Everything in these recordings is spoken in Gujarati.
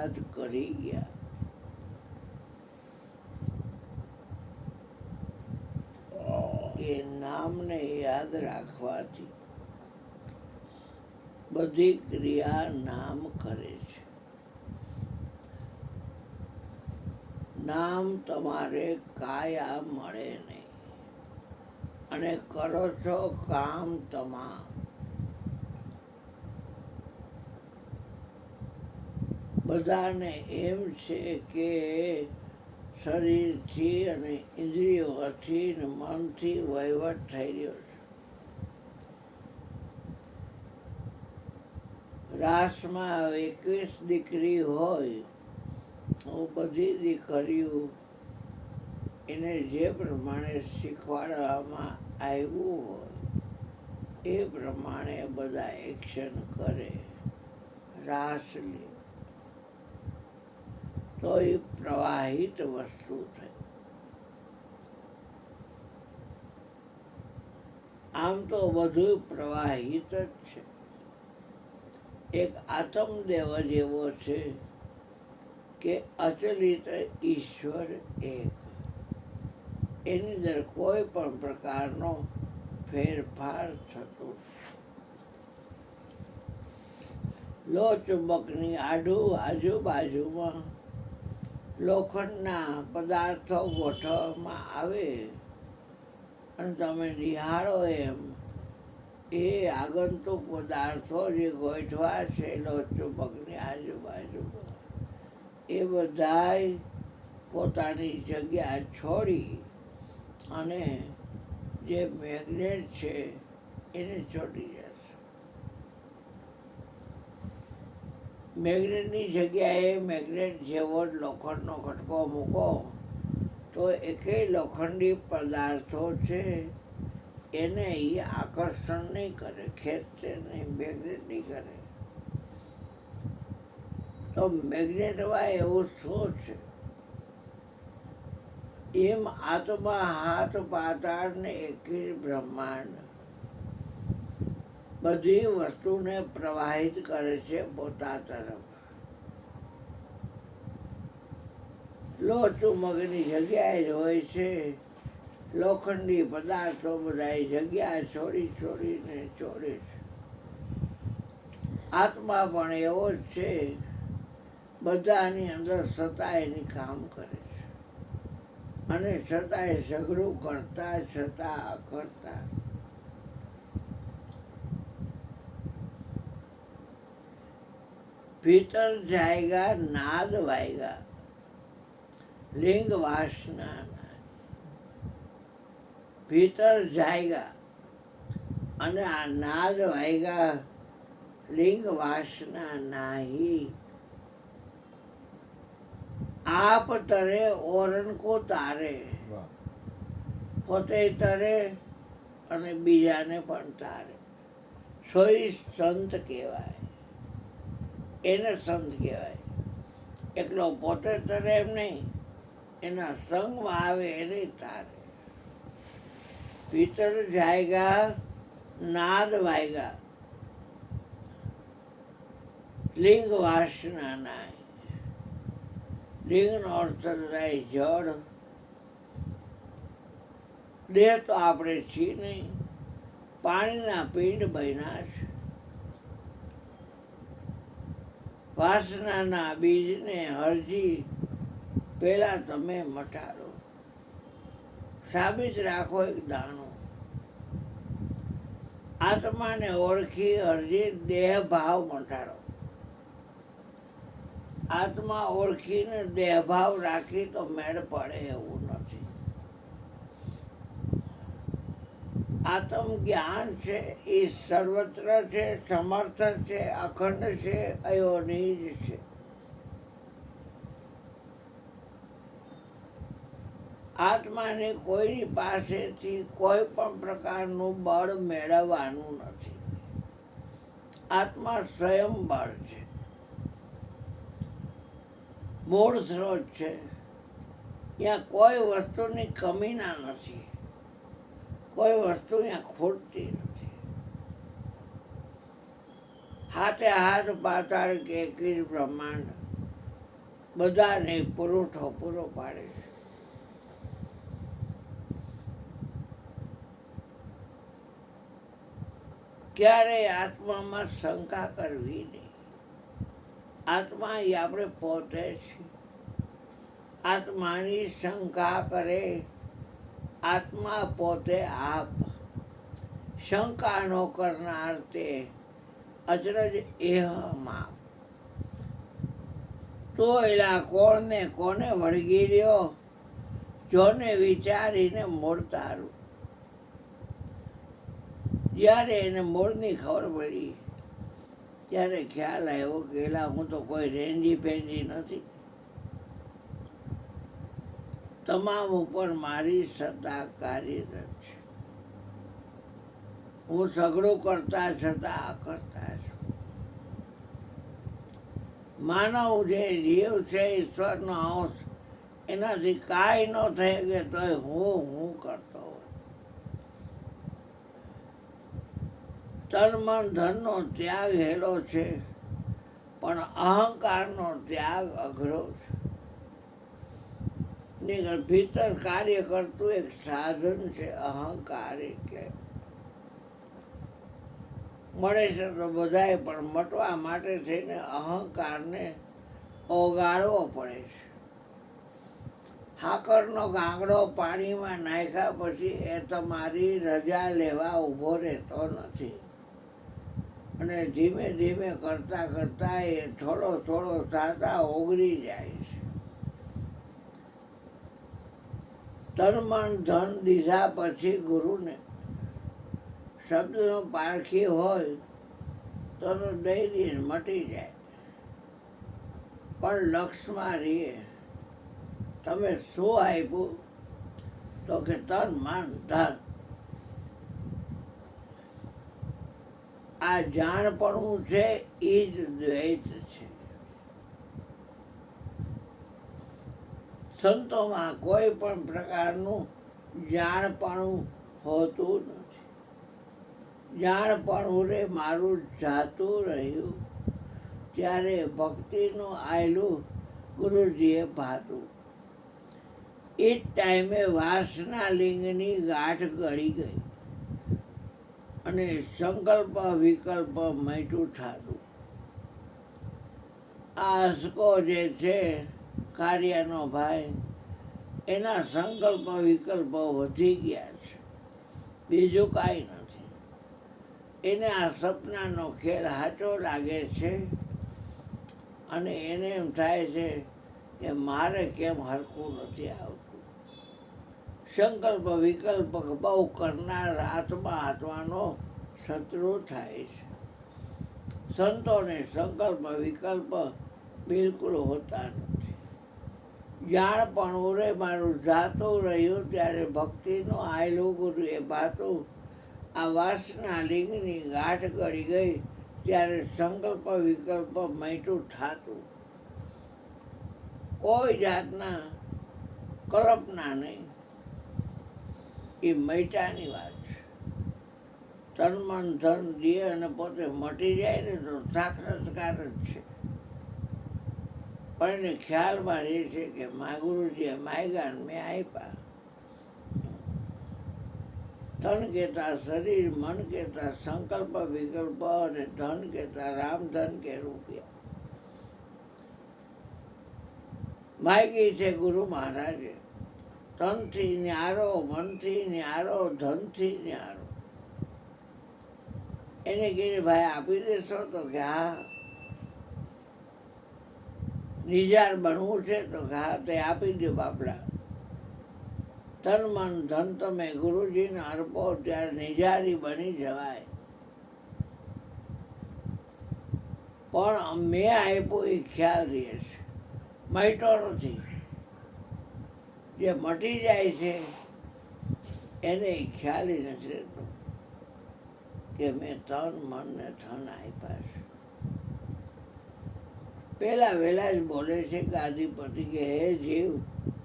યાદ કરી ગયા. કે નામને યાદ રાખવાથી બધી ક્રિયા નામ કરે છે. નામ તમારે કાયા મળે નહીં અને કરો છો કામ બધાને એમ છે કે શરીરથી અને ઇન્દ્રિયોથી ને મનથી વહીવટ થઈ રહ્યો છે. રાસમાં 21 દીકરી હોય તો બધી દીકરીઓ એને જે પ્રમાણે શીખવાડવામાં આવ્યું હોય એ પ્રમાણે બધા એક્શન કરે, રાસ લે, તો એ પ્રવાહિત વસ્તુ થઈ. આમ તો બધું પ્રવાહિત જ છે. એક આત્મદેવ જેવો છે કે અચલિત ઈશ્વર એક, એની અંદર કોઈ પણ પ્રકારનો ફેરફાર થતો. લો ચુંબકની આજુબાજુમાં લોખંડના પદાર્થો ગોઠવવામાં આવે અને તમે નિહાળો એમ એ આગંતુક પદાર્થો જે ગોઠવા છે લો ચુંબકની આજુબાજુમાં એ બધાય પોતાની જગ્યા છોડી અને જે મેગ્નેટ છે એને છોડી જશે. મેગ્નેટની જગ્યાએ મેગ્નેટ જેવો જ લોખંડનો કટકો મૂકો તો એકેય લોખંડી પદાર્થો છે એને એ આકર્ષણ નહીં કરે, ખેંચશે નહીં, મેગ્નેટ નહીં કરે. તો મેગ્નેટમાં એવું શું છે? એમ આત્મા હાથ પાતાળ ને એકી બ્રહ્માંડ બધી વસ્તુને પ્રવાહિત કરે છે પોતા તરફ. લો ચુંબકની જગ્યાએ જ હોય છે. લોખંડી પદાર્થો બધા જગ્યા છોડીને છોડે છે. આત્મા પણ એવો જ છે, બધાની અંદર સત્તા એની કામ કરે છે અને છતાંય ઝઘડું કરતા કરતા ભીતર જાયગા નાદ વાયગા લિંગ વાસના. ભીતર જાયગા અને આ નાદ વાયગા લિંગ વાસના નાહી. આપ તરે ઓરન કો તારે, પોતે તરે અને બીજાને પણ તારે. સોઈ સંત કહેવાય, એને સંત કહેવાય. એકલો પોતે તરે એમ નહીં, એના સંગમાં આવે એને તારે. ભીતર જાયગા નાદ વાયગા લિંગ વાસના નાય. લિંગનો અર્થ થાય જળ. દેહ તો આપણે છીએ નહીં, પાણીના પિંડ બન્યા છે. વાસનાના બીજને હરજી પેલા તમે મટાડો, સાબિત રાખો એક દાણો. આત્માને ઓળખી હરજી દેહ ભાવ મટાડો. આત્મા ઓળખીને દેહભાવ રાખી તો મેળ પડે એવું નથી. આત્મ જ્ઞાન છે એ સર્વત્ર છે, સમર્થ છે, અખંડ છે, અયોનિજ છે. આત્માને કોઈની પાસેથી કોઈ પણ પ્રકારનું બળ મેળવવાનું નથી. આત્મા સ્વયં બળ છે, મૂળ સ્ત્રોત છે. ત્યાં કોઈ વસ્તુની કમીના નથી, કોઈ વસ્તુ ત્યાં ખૂટતી નથી. હાથે હાથ પાતાળ કે એકવીસ બ્રહ્માંડ બધાને પુરવઠો પૂરો પાડે છે. ક્યારેય આત્મામાં શંકા કરવી નહીં. આત્મા એ આપણે પોતે છીએ. આત્માની શંકા કરે આત્મા પોતે આપ. શંકા નો કરનાર તે અચરજ એહમાં. તો એલા કોણને કોને વળગી રહ્યો, જોને વિચારીને મૂળ તારું. જ્યારે એને મૂળની ખબર પડી ત્યારે ખ્યાલ આવ્યો કે એલા હું તો કોઈ રેન્જી પેન્જી નથી. તમામ ઉપર મારી સત્તા કાર્યરત છે. હું સઘળું કરતા છતાં અકર્તા છું. માનવ જે જીવ છે ઈશ્વરનો અંશ, એનાથી કાંઈ ન થઈ કે તોય હું કરતો હોય. તન મન ધનનો ત્યાગ હેલો છે, પણ અહંકારનો ત્યાગ અઘરો છે. ભીતર કાર્ય કરતું એક સાધન છે અહંકાર. એટલે મળે છે તો બધાય, પણ મટવા માટે થઈને અહંકારને ઓગાળવો પડે છે. હાકરનો ગાંગડો પાણીમાં નાખ્યા પછી એ તમારી રજા લેવા ઊભો રહેતો નથી, અને ધીમે ધીમે કરતા કરતા એ થોડો થોડો થતા ઓગળી જાય છે. તન મન ધન દીધા પછી ગુરુને શબ્દનો પારખી હોય તો દઈ મટી જાય, પણ લક્ષમાં રહીએ. તમે શું આપ્યું તો કે તન મન ધન. આ જાણપણું છે એ જ દ્વૈત છે. સંતોમાં કોઈ પણ પ્રકારનું જાણપણું હોતું નથી. જાણપણું રે મારું જાતું રહ્યું ત્યારે ભક્તિનું આયલું ગુરુજીએ ભાતું. એ જ ટાઈમે વાસના લિંગની ગાંઠ ગળી ગઈ અને સંકલ્પ વિકલ્પ મટ્યું થતું. આ અસકો જે છે કાર્યનો ભાઈ, એના સંકલ્પ વિકલ્પો વધી ગયા છે, બીજું કાંઈ નથી. એને આ સપનાનો ખેલ સાચો લાગે છે, અને એને એમ થાય છે કે મારે કેમ હરખું નથી આવતું. સંકલ્પ વિકલ્પ બહુ કરનાર આત્માનો શત્રુ થાય છે. સંતોને સંકલ્પ વિકલ્પ બિલકુલ હોતા નથી. જાણપણું રે મારું જાતું રહ્યું ત્યારે ભક્તિનું આયલું ગુરુએ ભાતું. આ વાસના લિંગની ગાંઠ ગળી ગઈ ત્યારે સંકલ્પ વિકલ્પ મટ્યું થતું. કોઈ જાતના કલ્પના નહીં, એ મટ્યાની વાત છે. તન મન ધન દે અને પોતે મટી જાય ને તો સાક્ષાત્કાર જ છે. પણ એને ખ્યાલમાં રહે છે કે મા ગુરુજીએ માગ્યા ને મેં આપ્યા. તન કહેતા શરીર, મન કહેતા સંકલ્પ વિકલ્પ, અને ધન કહેતા રામધન કે રૂપિયા. માગી છે ગુરુ મહારાજે તનથી ન્યારો, મનથી ન્યારો, ધનથી ન્યારો. એને કીધું ભાઈ આપી દેશો તો કે હા. નિજાર બનવું છે તો કે હા, તે આપી દો બાપડા. તન મન ધન તમે ગુરુજીને અર્પો ત્યારે નિજારી બની જવાય. પણ મેં આપ્યું એ ખ્યાલ રહે છે, મટ્યો નથી. જે મટી જાય છે એને ખ્યાલ નથી રહેતો કે મેં તન મન ને ધન આપ્યા છે. પેલા વહેલા જ બોલે છે કે આદિપતિ કે હે જીવ,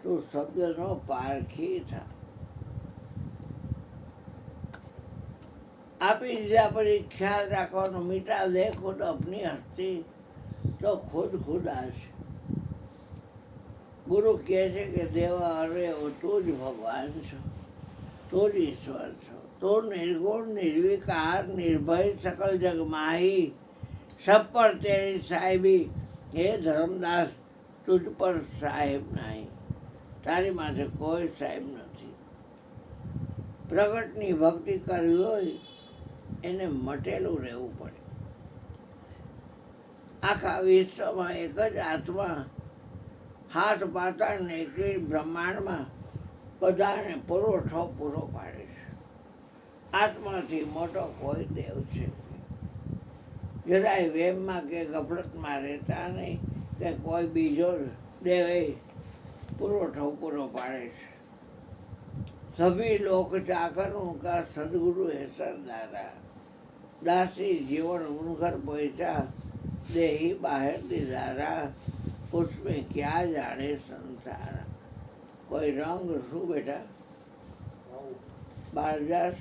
તું શબ્દનો પારખી થા. આપી દીધા પછી ખ્યાલ રાખવાનો, મીટા દે ખુદ અપની હસ્તી તો ખુદ ખુદ આવશે. ગુરુ કહે છે કે દેવા અરે તું જ ભગવાન છો, તું જ ઈશ્વર છો, તું નિર્ગુણ નિર્વિકાર નિર્ભય સકલ જગ માહી, સબ પર તેરી સાહેબી. હે ધર્મદાસ, તુજ પર સાહેબ નહીં, તારી માથે કોઈ સાહેબ નથી. પ્રગટની ભક્તિ કરવી હોય એને મટેલું રહેવું પડે. આખા વિશ્વમાં એક જ આત્મા હાથ પાતાળ ને એકલી બ્રહ્માંડમાં બધાને પુરવઠો પૂરો પાડે છે. આત્માથી મોટો કોઈ દેવ છે. જરાય વેમમાં કે ગફલતમાં રહેતા નહીં કે કોઈ બીજો દેવ પુરવઠો પૂરો પાડે છે. સભી લોક ચાકર ઉનકા સદગુરુ હે સરદારા, દાસી જીવન ઉનકર પૈસા દેહી બહાર દીધારા, उसमें क्या जाने संसार. કોઈ રંગ શું બેટા બારજાસ